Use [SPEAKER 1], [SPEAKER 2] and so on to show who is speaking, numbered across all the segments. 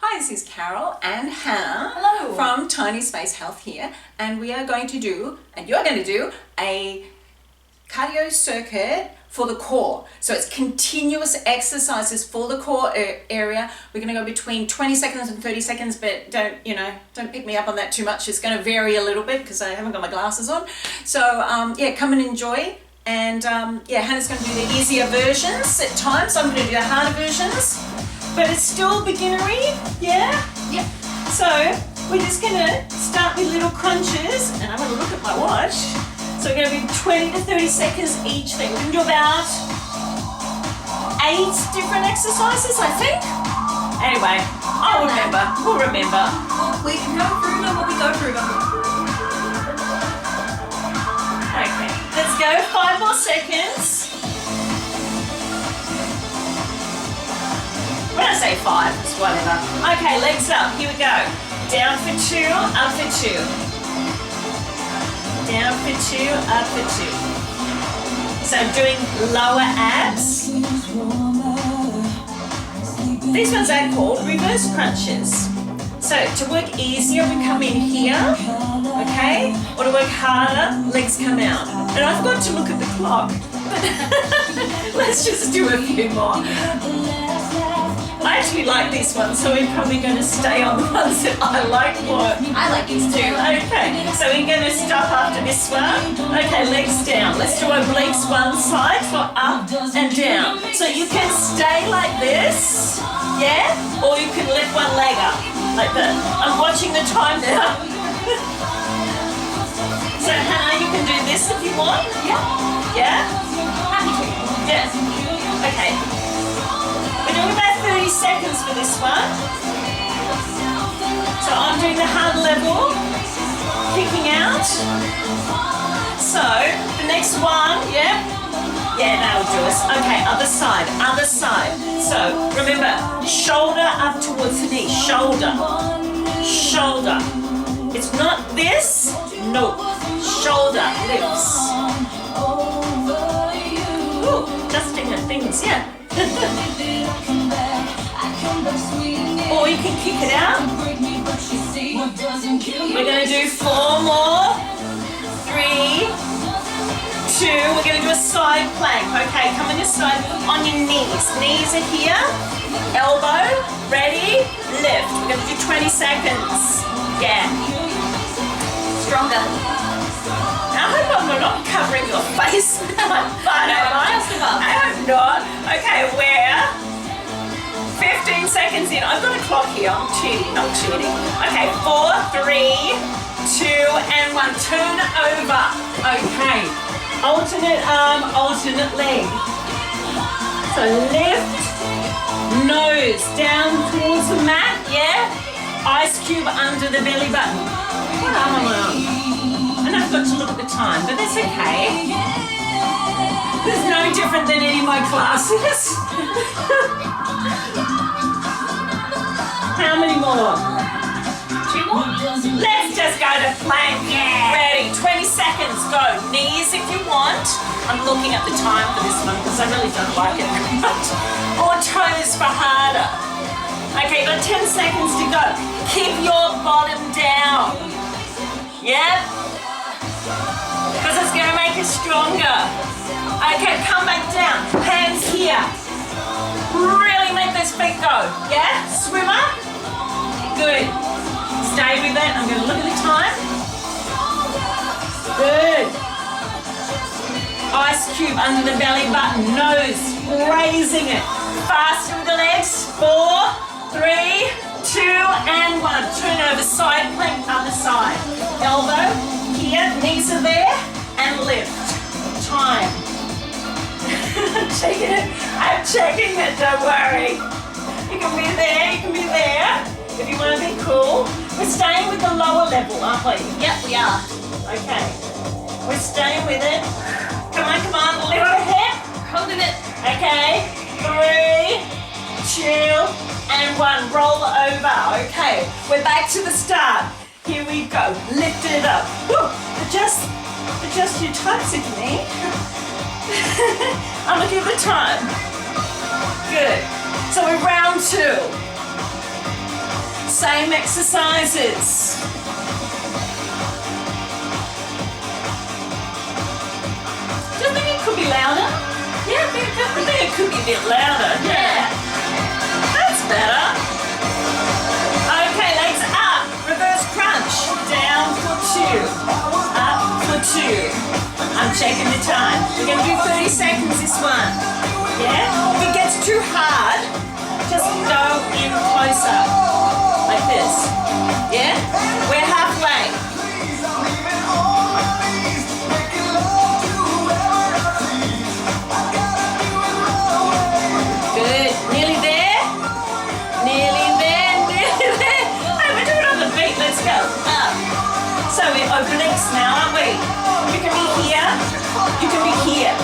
[SPEAKER 1] Hi, this is Carol and Hannah.
[SPEAKER 2] Hello.
[SPEAKER 1] From Tiny Space Health here, and we are going to do, and you're going to do, a cardio circuit for the core. So it's continuous exercises for the core area. We're going to go between 20 seconds and 30 seconds, but don't pick me up on that too much. It's going to vary a little bit because I haven't got my glasses on. So yeah, come and enjoy. And yeah, Hannah's going to do the easier versions at times. I'm going to do the harder versions, but it's still beginnery, yeah?
[SPEAKER 2] Yep.
[SPEAKER 1] So we're just going to start with little crunches, and I'm going to look at my watch. So we're going to be 20 to 30 seconds each thing. We can do about 8 different exercises, I think. Anyway, I'll remember. We'll remember.
[SPEAKER 2] We can go through them when we go through them.
[SPEAKER 1] Okay, let's go. 5 more seconds. When I say 5, it's whatever. Okay, legs up. Here we go. Down for 2, up for 2. Down for 2, up for 2. So doing lower abs. These ones are called reverse crunches. So to work easier, we come in here, okay? Or to work harder, legs come out. And I forgot to look at the clock. Let's just do a few more. I actually like this one, so we're probably going to stay on the ones that I like more.
[SPEAKER 2] I like these too.
[SPEAKER 1] Okay, so we're going to stop after this one. Okay, legs down. Let's do obliques one side for up and down. So you can stay like this, yeah? Or you can lift one leg up, like that. I'm watching the time now. So Hannah, you can do this if you want.
[SPEAKER 2] Yeah.
[SPEAKER 1] Yeah?
[SPEAKER 2] Happy to.
[SPEAKER 1] Yes. Okay. We're doing about 30 seconds for this one. So I'm doing the hard level, kicking out. So the next one, yeah, that'll do us. Okay, other side, other side. So remember, shoulder up towards the knee, shoulder, shoulder. It's not this, no, shoulder lifts. Ooh, adjusting the things, yeah. Or you can kick it out. We're going to do 4 more. 3, 2. We're going to do a side plank. Okay, come on your side on your knees. Knees are here. Elbow, ready, lift. We're going to do 20 seconds. Yeah.
[SPEAKER 2] Stronger.
[SPEAKER 1] I hope I'm not covering your face. But
[SPEAKER 2] Just above.
[SPEAKER 1] I hope not. Okay, we're 15 seconds in. I've got a clock here. I'm cheating, not cheating. Okay, 4, 3, 2, and 1. Turn over. Okay. Alternate arm, alternate leg. So lift, nose down towards the mat, yeah? Ice cube under the belly button. What arm am I on? And I've got to look at the time, but that's okay. It's no different than any of my classes. How many more?
[SPEAKER 2] 2 more.
[SPEAKER 1] Let's just go to plank.
[SPEAKER 2] Yeah.
[SPEAKER 1] Ready, 20 seconds, go. Knees if you want. I'm looking at the time for this one because I really don't like it very much. Or toes for harder. Okay, got 10 seconds to go. Keep your bottom down. Yep. Because it's going to make it stronger. Okay, come back down. Hands here. Really make those feet go. Yeah? Swimmer? Good. Stay with it. I'm going to look at the time. Good. Ice cube under the belly button. Nose raising it. Faster with the legs. 4, 3, 2, and 1. Turn over. Side plank, other side. Elbow here. Knees are there. And lift. Time. Checking it. I'm checking it, don't worry. You can be there, you can be there. If you want to be cool. We're staying with the lower level, aren't we?
[SPEAKER 2] Yep, we are.
[SPEAKER 1] Okay. We're staying with it. Come on, come on. Lift the hip.
[SPEAKER 2] Holding it.
[SPEAKER 1] Okay. 3, 2, and 1. Roll over. Okay. We're back to the start. Here we go. Lift it up. Woo. Adjust your tights if you need. I'm looking at the time. Good. So we're round 2. same exercises. Do you think it could be louder? Yeah, I think it could be a bit louder. Yeah. That's better. Okay, legs up. Reverse crunch. Down for 2. Up for 2. I'm checking the time. We're going to do 30 seconds this one. Yeah? If it gets too hard, just go in closer. Like this. Yeah? We're halfway. Good. Nearly there. Nearly there. Nearly there. Hey, we're doing it on the beat. Let's go. Up. So we're obliques now, aren't we? You can be here. You can be here.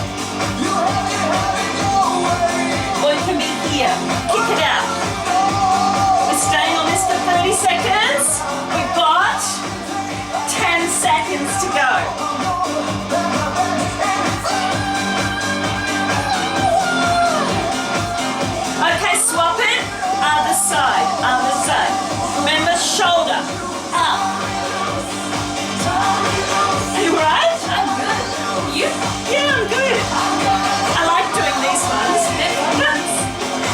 [SPEAKER 1] Or you can be here. Kick it out. We're staying on this for 30 seconds. We've got 10 seconds to go. Okay, swap it. Other side. Other side. Remember, shoulder up. Are you right?
[SPEAKER 2] I'm good. You?
[SPEAKER 1] Yeah, I'm good. I like doing these ones.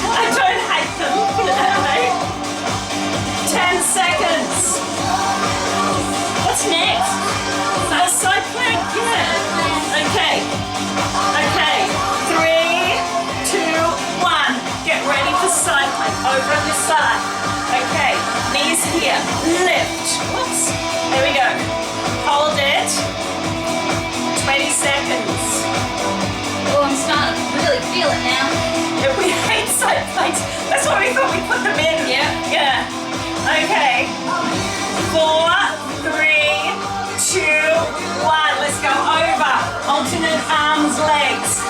[SPEAKER 1] I don't hate them, put it that way. 10 seconds. What's next? Side plank, yeah. Okay. Okay. 3, 2, 1. Get ready for side plank. Over on this side. Okay. Knees here. Lift. Whoops. There we go. Hold it. 20 seconds.
[SPEAKER 2] Oh, I'm starting to really feel it now.
[SPEAKER 1] Yeah, we hate side planks. That's why we thought we put them in.
[SPEAKER 2] Yeah.
[SPEAKER 1] Yeah. Okay. 4, 3, 2, 1. Let's go over. Alternate arms, legs.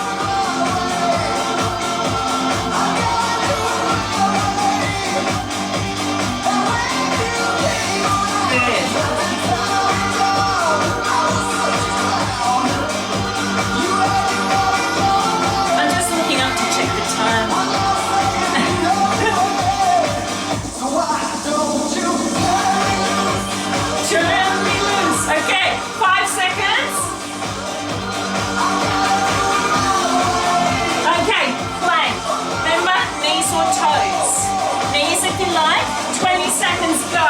[SPEAKER 1] I'm just looking up to check the time. Turn me loose. Okay, 5 seconds. Okay, plank. Remember, knees or toes. Knees if you like. 20 seconds, go.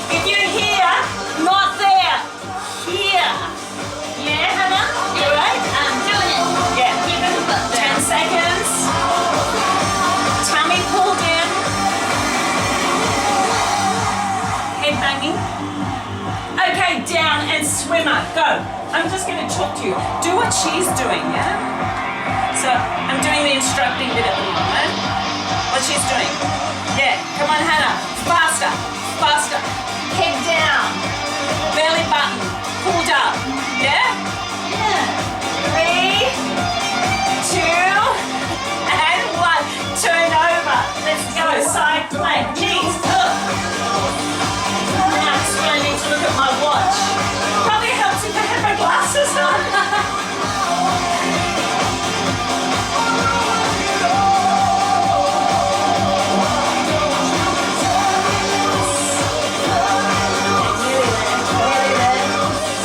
[SPEAKER 1] If you're here, not there. Here. Yeah, Hannah? You right?
[SPEAKER 2] I'm doing it.
[SPEAKER 1] Yeah.
[SPEAKER 2] Keep it up there.
[SPEAKER 1] 10 seconds. Tummy pulled in. Head banging. Okay, down and swimmer. Go. I'm just going to talk to you. Do what she's doing, yeah? So I'm doing the instructing bit at the moment. What she's doing. Yeah, come on, Hannah. Faster. Faster. Head down. Belly button. Pulled up. Yeah?
[SPEAKER 2] Yeah.
[SPEAKER 1] 3, 2, and 1. Turn over. Let's go. Side plank. Knees up. Now I need to look at my watch. Probably helps if I have my glasses on.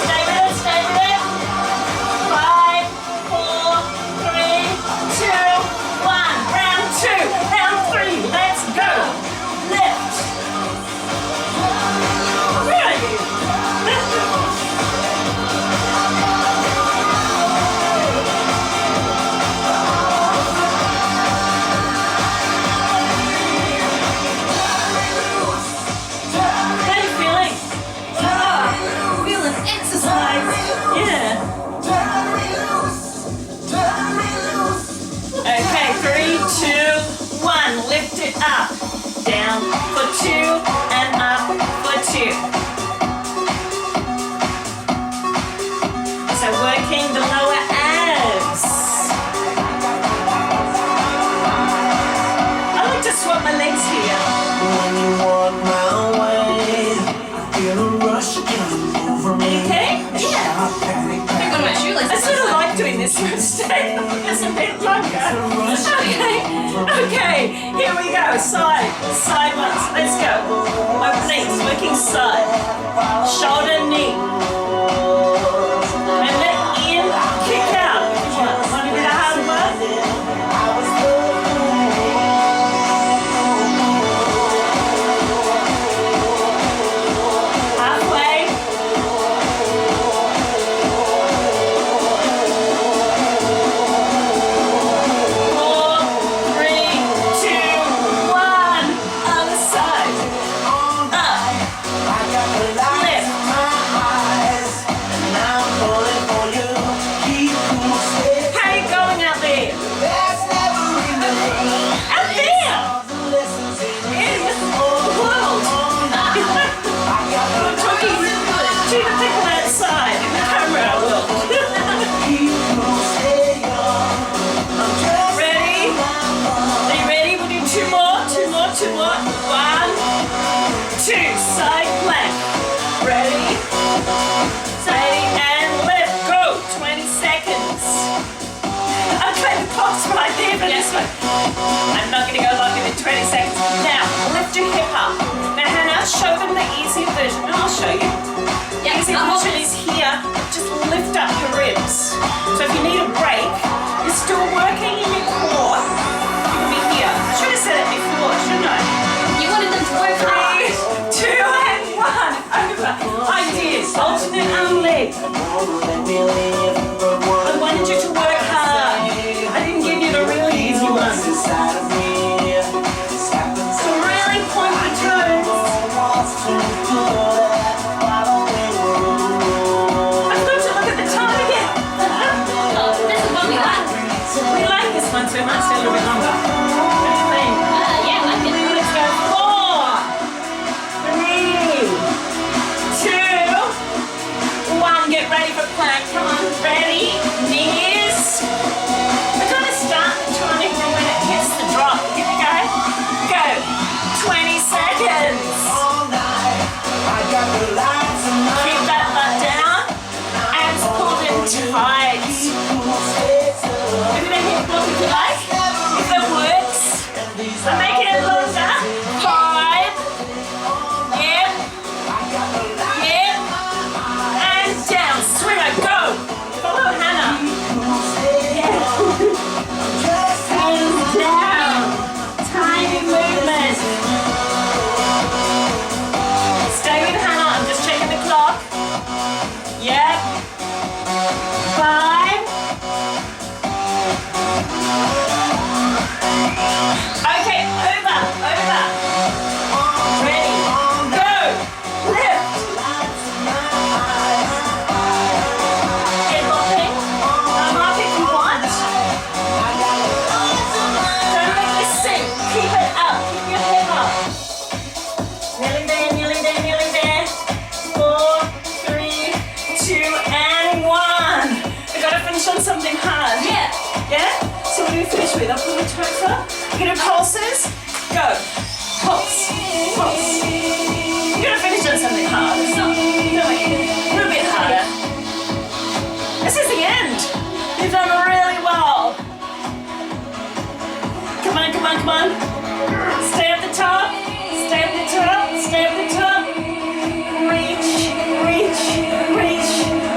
[SPEAKER 1] Stay with it. Stay with it. 5, 4, 3, 2, 1. Round 2. Round 3. Let's go. Lift. Where are you? How are you feeling?
[SPEAKER 2] Feeling exercise.
[SPEAKER 1] Yeah. Okay, 3, 2, 1. Lift it up. Down for 2 and up for 2. So working the lower abs. I like to swap my legs here.
[SPEAKER 3] When you walk my way, I feel a rush come over me.
[SPEAKER 1] Okay?
[SPEAKER 2] Yeah. There go my shoelaces.
[SPEAKER 1] I sort of like doing this first day. It's a bit longer. Okay. Okay, here we go. Side ones. Let's go. Openings, working side. Shoulder, knee. And then in, kick out. Want to do the hard work? Halfway. 4, 3, 2, 1. Other side. Up. Lift. How are you going out there? Out there! In the world! I'm talking to the people outside in the camera world. Ready? Are you ready? We'll do two more. 1, 2. Side plank. Ready? Ready and lift. Go. 20 seconds. Okay, the clock's right there for this one. I'm not going to go longer than 20 seconds. Now, lift your hip up. Now, Hannah, show them the easy version. And I'll show you. The easy version is here. Just lift up your ribs. So if you need a break, you're still working in your core. You can be here. I should have said it before, shouldn't I?
[SPEAKER 2] You wanted them to work
[SPEAKER 1] 3,
[SPEAKER 2] hard.
[SPEAKER 1] 2, and 1. Over. Ideas. Alternate arm leg. I wanted you to work hard. I didn't give you the really easy ones. So really point your toes. I've got to look at the time again.
[SPEAKER 2] Oh, this is what we like.
[SPEAKER 1] We like this one so much, a little bit longer. What do you think?
[SPEAKER 2] Yeah, I like it.
[SPEAKER 1] Let's go. 4, 3, 2, 1. Get ready for plank. Come on. Ready? Knees. We're going to start the tonic when it hits the drop. Here we go. Go. 20 seconds. Keep that butt down. Abs pulled in tight. Maybe the hip block if you like. If it works. I'm making it longer. 5. Yep. Yep. And down. Swimmer, go. Follow Hannah. Yeah. And down. Tiny movement. Stay with Hannah. I'm just checking the clock. Yep. 5. Okay, over. Ready, go, lift. Get lopping. Arm up if you want. Don't make this sink. Keep it up. Keep your head up. Nearly there. 4, 3, 2, and 1. I gotta finish on something hard. Yeah? So what do we finish with? I'll pull the toes up. We're gonna pulses. Go. Pulse. You're gonna finish on something hard. So, no, a little bit harder. This is the end. You've done really well. Come on. Stay at the top.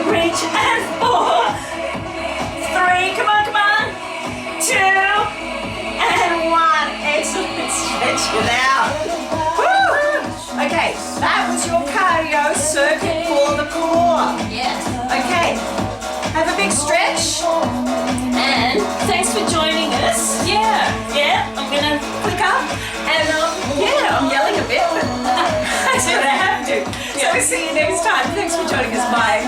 [SPEAKER 1] Reach. And 4, 3, come on. 2, and 1. Excellent. Stretch it out. Woo! Okay, that was your cardio circuit for the core.
[SPEAKER 2] Yes.
[SPEAKER 1] Okay, have a big stretch. And thanks for joining us. Yeah, I'm gonna click up. And I'm yelling a bit, but that's what I have to. So we'll see you next time. Thanks for joining us. Bye.